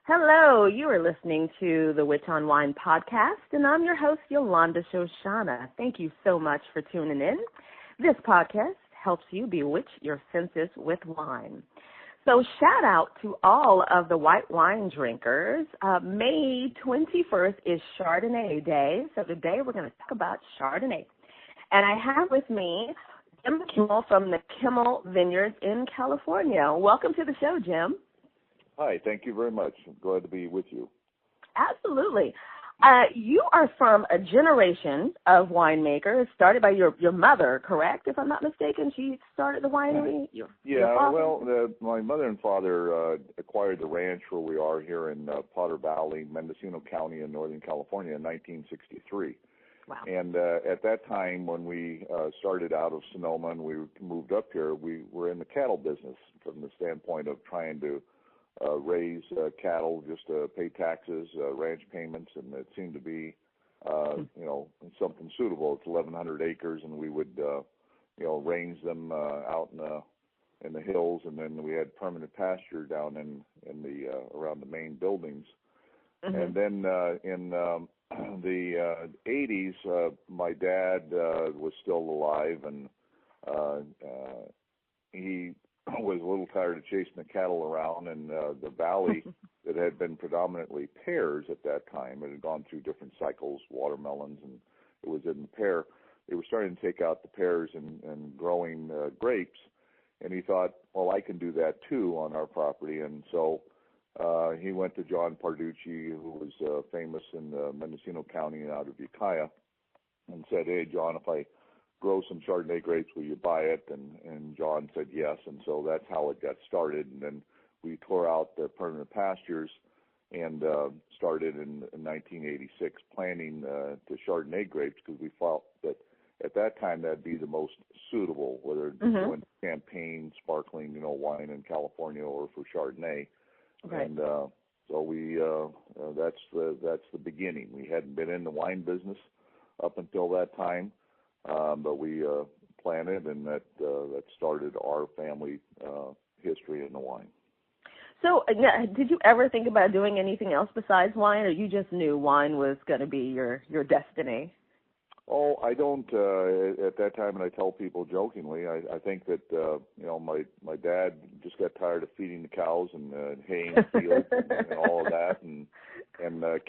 Hello, you are listening to the Witch on Wine podcast, and I'm your host, Yolanda Shoshana. Thank you so much for tuning in. This podcast helps you bewitch your senses with wine. So shout out to all of the white wine drinkers. May 21st is Chardonnay Day, so today we're going to talk about Chardonnay. And I have with me Jim Kimmel from the Kimmel Vineyards in California. Welcome to the show, Jim. Hi, thank you very much. I'm glad to be with you. Absolutely. You are from a generation of winemakers started by your mother, correct? If I'm not mistaken, she started the winery? My mother and father acquired the ranch where we are here in Potter Valley, Mendocino County in Northern California in 1963. Wow. And at that time when we started out of Sonoma and we moved up here, we were in the cattle business from the standpoint of trying to raise cattle just to pay taxes, ranch payments, and it seemed to be, something suitable. It's 1,100 acres, and we would, range them out in the hills, and then we had permanent pasture down in the around the main buildings. Mm-hmm. And then in the 80s, my dad was still alive, and he was a little tired of chasing the cattle around, and the valley that had been predominantly pears at that time, it had gone through different cycles, watermelons, and it was in the pear. They were starting to take out the pears and growing grapes, and he thought, well, I can do that too on our property. And so he went to John Parducci, who was famous in Mendocino County and out of Ukiah, and said, hey, John, if I grow some Chardonnay grapes, will you buy it? And John said yes, and so that's how it got started. And then we tore out the permanent pastures and started in 1986 planting the Chardonnay grapes because we felt that at that time that'd be the most suitable, whether it's going champagne, sparkling, wine in California or for Chardonnay. Right. And so we that's the beginning. We hadn't been in the wine business up until that time. But we planted, and that started our family history in the wine. So, did you ever think about doing anything else besides wine, or you just knew wine was going to be your destiny? Oh, I don't. At that time, and I tell people jokingly, I think that my dad just got tired of feeding the cows and haying the fields and all of that, and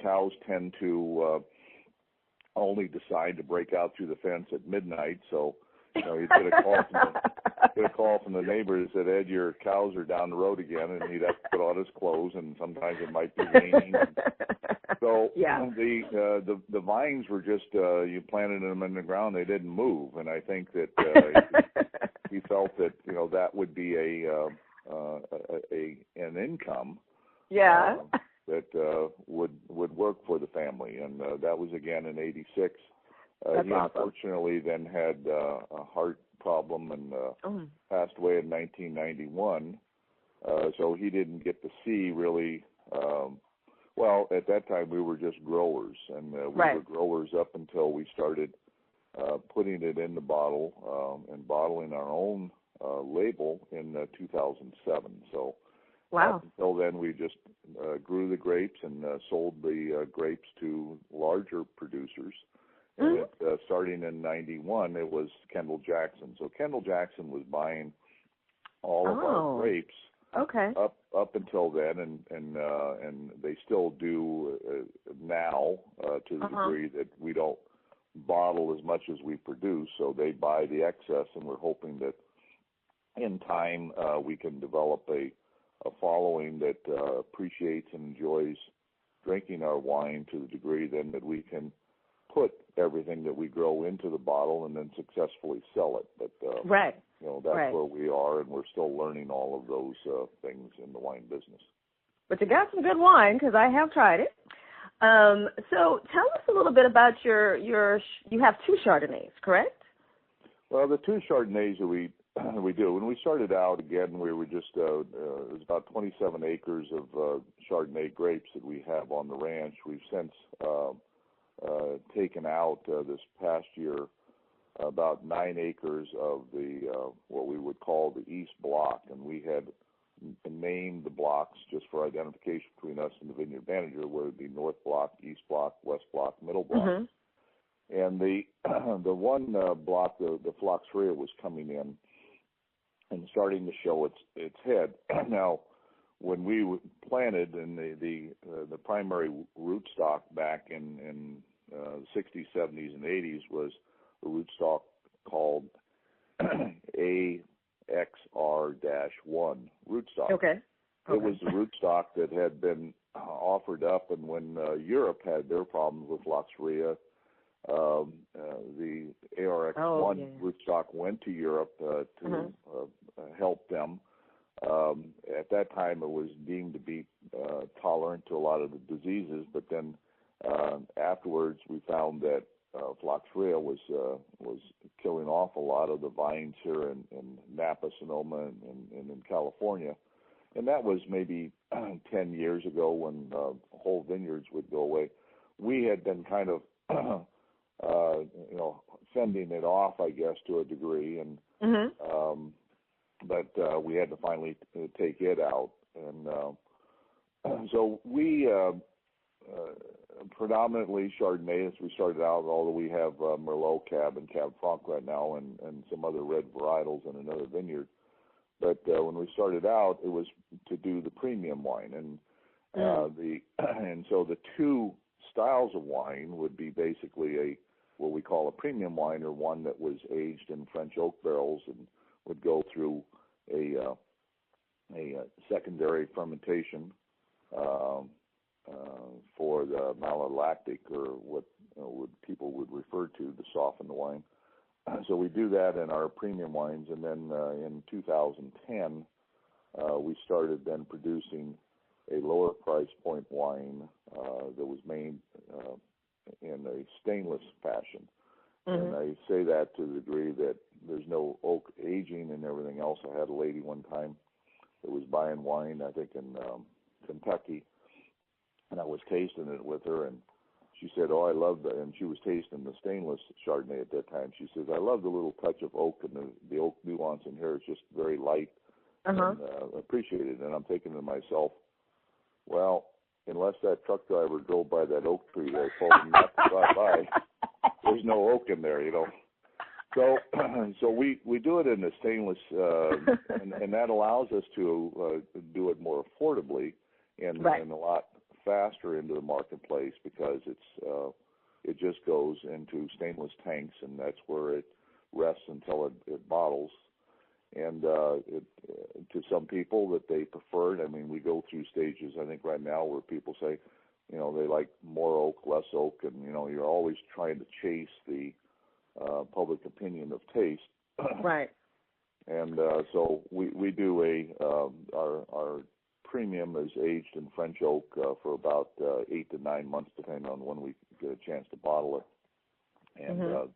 cows tend to only decide to break out through the fence at midnight. So, he'd get a call from the neighbor that said, Ed, your cows are down the road again, and he'd have to put on his clothes, and sometimes it might be raining. So the vines were just, you planted them in the ground, they didn't move. And I think that he felt that, that would be an income. Yeah. That would work for the family, and that was again in '86. He awesome. Unfortunately then had a heart problem and passed away in 1991. So he didn't get to see really. Well, at that time we were just growers, and we were growers up until we started putting it in the bottle and bottling our own label in 2007. So. Wow. Until then, we just grew the grapes and sold the grapes to larger producers. And starting in '91, it was Kendall Jackson. So Kendall Jackson was buying all of our grapes up until then, and they still do now to the degree that we don't bottle as much as we produce. So they buy the excess, and we're hoping that in time we can develop a following that appreciates and enjoys drinking our wine to the degree then that we can put everything that we grow into the bottle and then successfully sell it. But that's where we are, and we're still learning all of those things in the wine business. But you got some good wine, because I have tried it. So tell us a little bit about you have two Chardonnays, correct? Well, the two Chardonnays that we do. When we started out, again, we were just, it was about 27 acres of Chardonnay grapes that we have on the ranch. We've since taken out this past year about 9 acres of the what we would call the East Block, and we had name the blocks just for identification between us and the vineyard manager, whether it be North Block, East Block, West Block, Middle Block. Mm-hmm. And the one block, the Phloxeria, was coming in and starting to show its head. Now, when we planted, and the primary rootstock back in 60s, 70s, and 80s was a rootstock called AXR-1 rootstock. Okay. It was the rootstock that had been offered up, and when Europe had their problems with Phloxeria, the ARX1 rootstock went to Europe to help them. At that time, it was deemed to be tolerant to a lot of the diseases, but then afterwards, we found that Phloxeria was killing off a lot of the vines here in Napa, Sonoma, and in California. And that was maybe 10 years ago when whole vineyards would go away. We had been kind of, fending it off, I guess, to a degree, and but we had to finally take it out. And so we predominantly Chardonnay as we started out, although we have Merlot, Cab, and Cab Franc right now, and some other red varietals in another vineyard. But when we started out, it was to do the premium wine, and and so the two styles of wine would be basically what we call a premium wine, or one that was aged in French oak barrels and would go through a secondary fermentation for the malolactic, or what people would refer to soften the wine. So we do that in our premium wines, and then in 2010 we started then producing a lower price point wine that was made in a stainless fashion. And I say that to the degree that there's no oak aging and everything else. I had a lady one time that was buying wine, I think in Kentucky, and I was tasting it with her, and she said, "Oh, I love that." And she was tasting the stainless Chardonnay at that time. She says, "I love the little touch of oak, and the oak nuance in here is just very light and appreciated." And I'm thinking to myself, well, unless that truck driver drove by that oak tree that I told him not to drive by, there's no oak in there, So we do it in the stainless, and that allows us to do it more affordably and a lot faster into the marketplace, because it just goes into stainless tanks, and that's where it rests until it bottles. And to some people that they prefer it. I mean, we go through stages, I think right now, where people say, they like more oak, less oak, and you're always trying to chase the public opinion of taste. Right. And so we do our premium is aged in French oak for about 8 to 9 months, depending on when we get a chance to bottle it. And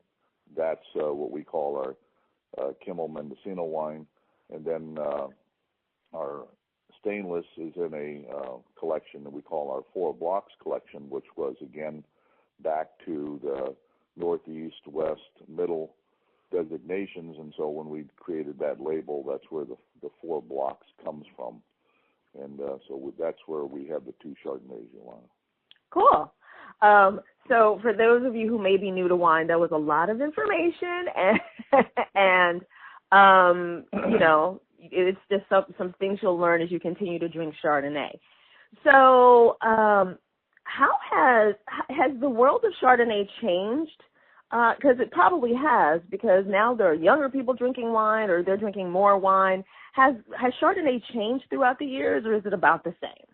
that's what we call our Kimmel Mendocino wine. And then our stainless is in a collection that we call our 4 Blocks collection, which was, again, back to the Northeast, West, Middle designations. And so when we created that label, that's where the 4 Blocks comes from. And so that's where we have the 2 Chardonnays, Yolanda. Cool. So for those of you who may be new to wine, that was a lot of information, and it's just some things you'll learn as you continue to drink Chardonnay. So how has the world of Chardonnay changed? Because it probably has, because now there are younger people drinking wine, or they're drinking more wine. Has Chardonnay changed throughout the years, or is it about the same?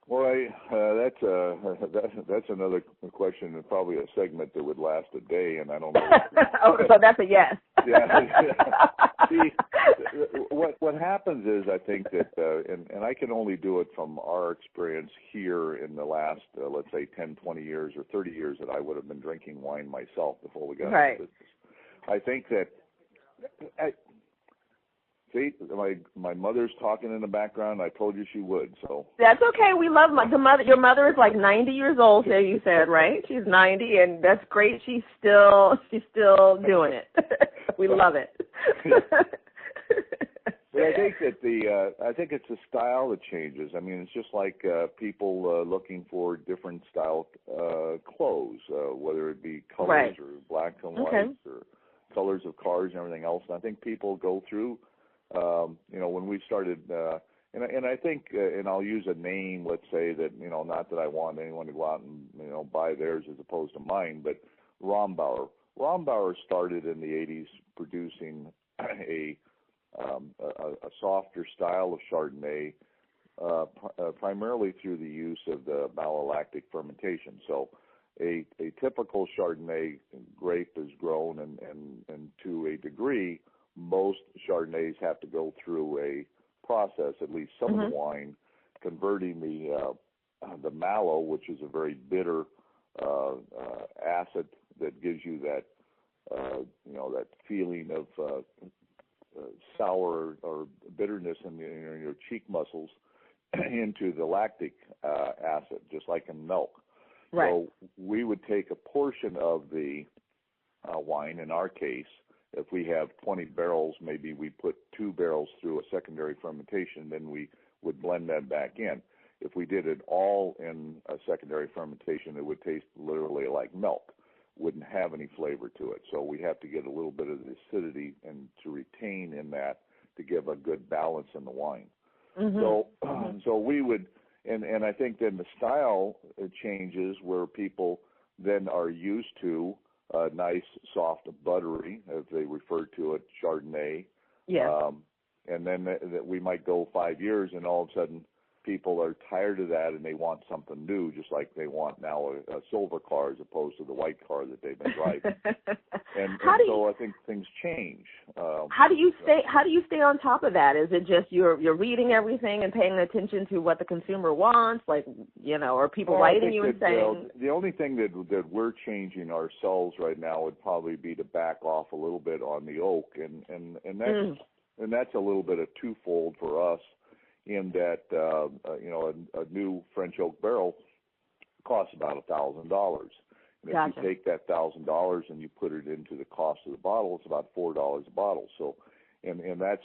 Well, that's another question, and probably a segment that would last a day, and I don't know. So that's a yes. Yeah. See, what happens is, I think that, and I can only do it from our experience here in the last, let's say, 10, 20 years or 30 years that I would have been drinking wine myself before we got into business. I think that, see, my mother's talking in the background. I told you she would, so. That's okay. We love the mother. Your mother is like 90 years old here, you said, right? She's 90, and that's great. She's still doing it. We love it. I think that I think it's the style that changes. I mean, it's just like people looking for different style clothes, whether it be colors or black and white or colors of cars and everything else. And I think people go through, when we started, and I think, and I'll use a name, let's say that, not that I want anyone to go out and, buy theirs as opposed to mine, but Rombauer. Rombauer started in the 80s producing a softer style of Chardonnay, primarily through the use of the malolactic fermentation. So a typical Chardonnay grape is grown, and to a degree, most Chardonnays have to go through a process, at least some of the wine, converting the mallow, which is a very bitter acid that gives you that that feeling of sour or bitterness in your cheek muscles, into the lactic acid, just like in milk. Right. So we would take a portion of the wine. In our case, if we have 20 barrels, maybe we put 2 barrels through a secondary fermentation, then we would blend that back in. If we did it all in a secondary fermentation, it would taste literally like milk. Wouldn't have any flavor to it. So we have to get a little bit of the acidity and to retain in that to give a good balance in the wine. So we would, and I think then the style changes where people then are used to nice, soft, buttery, as they refer to it, Chardonnay. Yeah. And then that we might go 5 years, and all of a sudden people are tired of that and they want something new, just like they want now a silver car as opposed to the white car that they've been driving. and so I think things change. How do you stay on top of that? Is it just you're reading everything and paying attention to what the consumer wants, like, or people writing you and saying? The only thing that we're changing ourselves right now would probably be to back off a little bit on the oak, and that's a little bit of twofold for us. In that, a new French oak barrel costs about $1,000. And if you take that $1,000 and you put it into the cost of the bottle, it's about $4 a bottle. So, and that's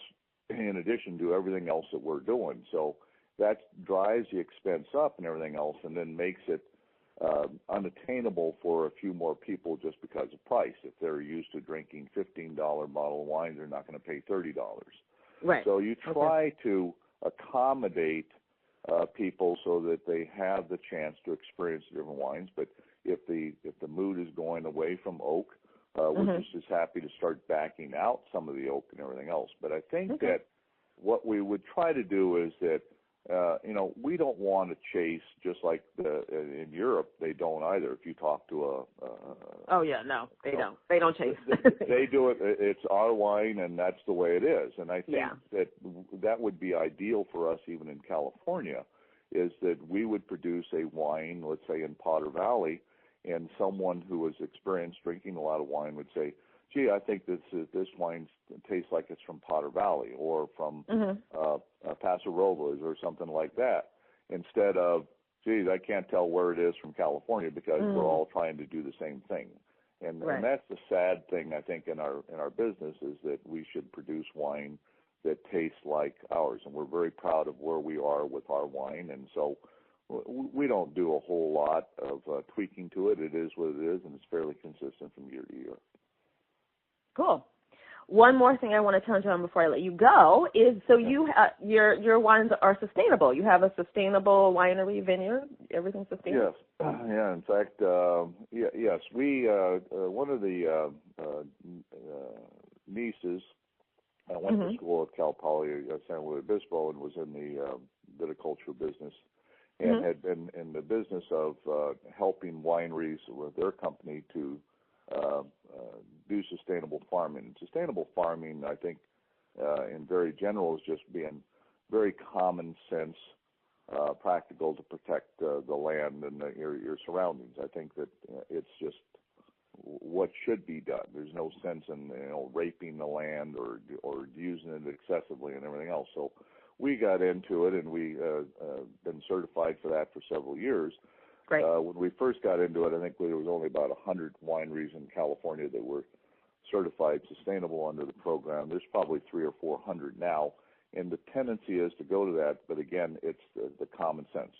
in addition to everything else that we're doing. So that drives the expense up and everything else, and then makes it unattainable for a few more people just because of price. If they're used to drinking $15 bottle of wine, they're not going to pay $30. Right. So you try to accommodate people so that they have the chance to experience different wines. But if the mood is going away from oak, we're just as happy to start backing out some of the oak and everything else. But I think that what we would try to do is that we don't want to chase, just like in Europe they don't either. If you talk to they don't chase. They do it. It's our wine, and that's the way it is. And I think that would be ideal for us, even in California, is that we would produce a wine, let's say in Potter Valley, and someone who is experienced drinking a lot of wine would say, gee, I think this wine tastes like it's from Potter Valley or from Paso Robles or something like that, instead of, geez, I can't tell where it is from California, because we're all trying to do the same thing. And that's the sad thing, I think, in our business, is that we should produce wine that tastes like ours. And we're very proud of where we are with our wine. And so we don't do a whole lot of tweaking to it. It is what it is, and it's fairly consistent from year to year. Cool. One more thing I want to touch on before I let you go is, so you your wines are sustainable. You have a sustainable winery, vineyard. Everything's sustainable. Yes. Yeah. In fact, yes. We one of the nieces went to school at Cal Poly San Luis Obispo and was in the viticulture business, and had been in the business of helping wineries with their company to do sustainable farming. Sustainable farming, I think, in very general, is just being very common sense, practical to protect the land and your surroundings. I think that it's just what should be done. There's no sense in raping the land or using it excessively and everything else. So we got into it, and we been certified for that for several years. Great. When we first got into it, I think there was only about 100 wineries in California that were certified sustainable under the program. There's probably 300 or 400 now, And the tendency is to go to that, but again, it's the common sense.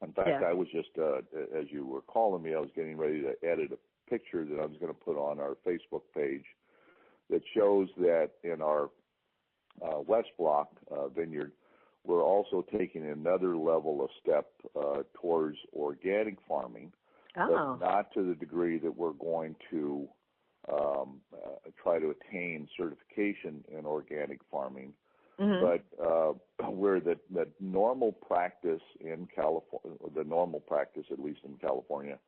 In fact, I was just, as you were calling me, I was getting ready to edit a picture that I was going to put on our Facebook page that shows that in our West Block vineyard, we're also taking another level of step towards organic farming, but not to the degree that we're going to try to attain certification in organic farming. But where the normal practice in California, the normal practice at least in California,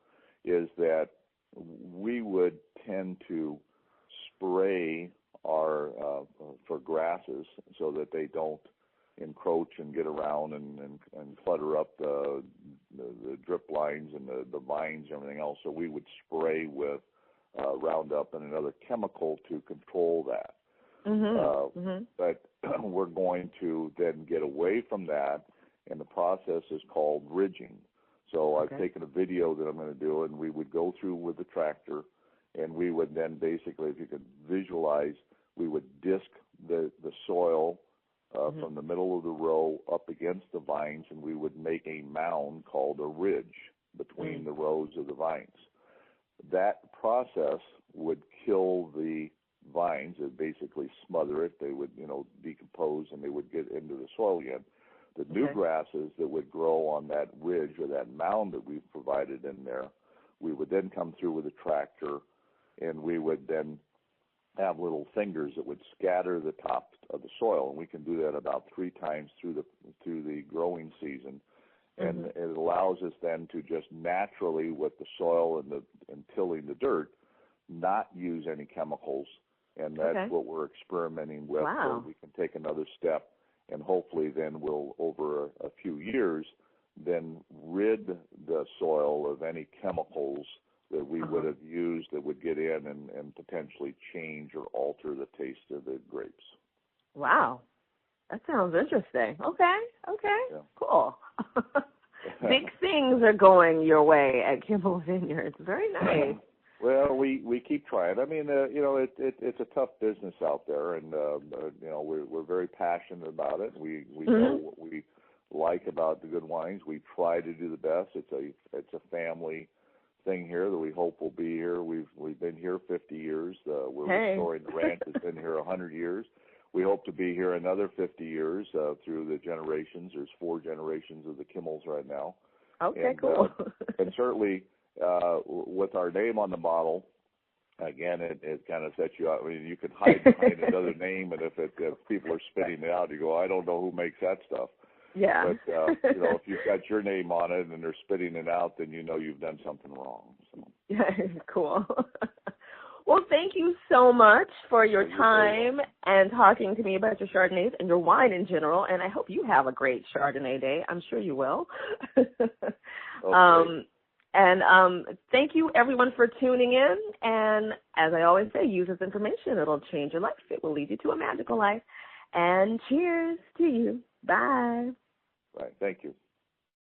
is that we would tend to spray our for grasses so that they don't encroach and get around and clutter up the drip lines and the vines and everything else. So we would spray with Roundup and another chemical to control that. But we're going to then get away from that, and the process is called ridging. So I've taken a video that I'm going to do, and we would go through with the tractor, and we would then basically, if you could visualize, we would disc the soil from the middle of the row up against the vines, and we would make a mound called a ridge between the rows of the vines. That process would kill the vines. It basically smother it. They would, decompose, and they would get into the soil again. The new grasses that would grow on that ridge or that mound that we've provided in there, we would then come through with a tractor, and we would then have little fingers that would scatter the top of the soil, and we can do that about 3 times through the growing season. And it allows us then to just naturally, with the soil and tilling the dirt, not use any chemicals. And that's what we're experimenting with. So we can take another step, and hopefully then we'll, over a few years, then rid the soil of any chemicals that we would have used that would get in and potentially change or alter the taste of the grapes. Wow. That sounds interesting. Okay. Yeah. Cool. Big things are going your way at Kimmel Vineyards. Very nice. Well, we keep trying. I mean, it's a tough business out there, and we're very passionate about it. We know what we like about the good wines. We try to do the best. It's a family thing here that we hope will be here. We've been here 50 years. We're restoring the ranch has been here 100 years. We hope to be here another 50 years through the generations. There's 4 generations of the Kimmels right now. Okay, cool. And certainly, with our name on the bottle, again, it kind of sets you out. I mean, you can hide behind another name, and if people are spitting it out, you go, I don't know who makes that stuff. Yeah. But, if you've got your name on it and they're spitting it out, then you know you've done something wrong. So. Yeah, cool. Well, thank you so much for your time and talking to me about your Chardonnays and your wine in general, and I hope you have a great Chardonnay day. I'm sure you will. Okay. And thank you, everyone, for tuning in. And as I always say, use this information. It'll change your life. It will lead you to a magical life. And cheers to you. Bye. Right. Thank you.